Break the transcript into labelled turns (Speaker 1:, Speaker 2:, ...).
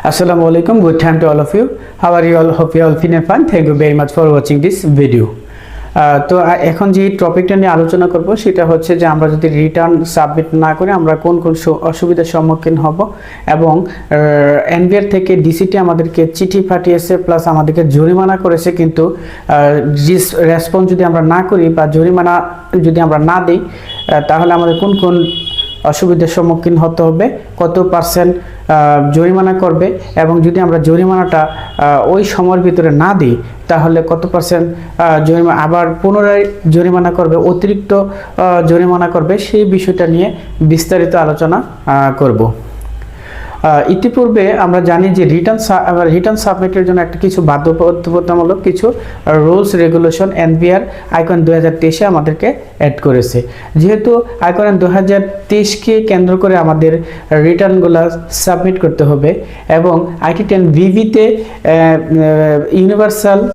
Speaker 1: Assalamu alaikum. Good time to all of you. How are you all? Hope you all fine and fine. Thank you very much for watching this video. তো এখন যে টপিকটা নিয়ে আলোচনা করব সেটা হচ্ছে যে আমরা যদি রিটার্ন সাবমিট না করে আমরা কোন কোন অসুবিধার সম্মুখীন হব এবং এনবিআর থেকে ডিসিটি আমাদেরকে চিঠি পাঠিয়েছে প্লাস আমাদেরকে জরিমানা করেছে, কিন্তু রেসপন্স যদি আমরা না করি বা জরিমানা যদি আমরা না দিই তাহলে আমাদের কোন কোন অসুবিধার সম্মুখীন হতে হবে, কত পার্সেন্ট জরিমানা করবে এবং যদি আমরা জরিমানাটা ওই সময়ের ভিতরে না দিই তাহলে কত পার্সেন্ট জরিমানা আবার পুনরায় জরিমানা করবে, অতিরিক্ত জরিমানা করবে, সেই বিষয়টা নিয়ে বিস্তারিত আলোচনা করব। ইতিপূর্বে আমরা জানি যে রিটার্ন সাবমিটের জন্য একটা কিছু বাধ্যবাধকতামূলক কিছু রুলস রেগুলেশন এনবিআর আইকন 2023-এ আমাদেরকে অ্যাড করেছে। যেহেতু আইকন 2023-কে কেন্দ্র করে আমাদের রিটার্নগুলো সাবমিট করতে হবে এবং IT10 VV-তে ইউনিভার্সাল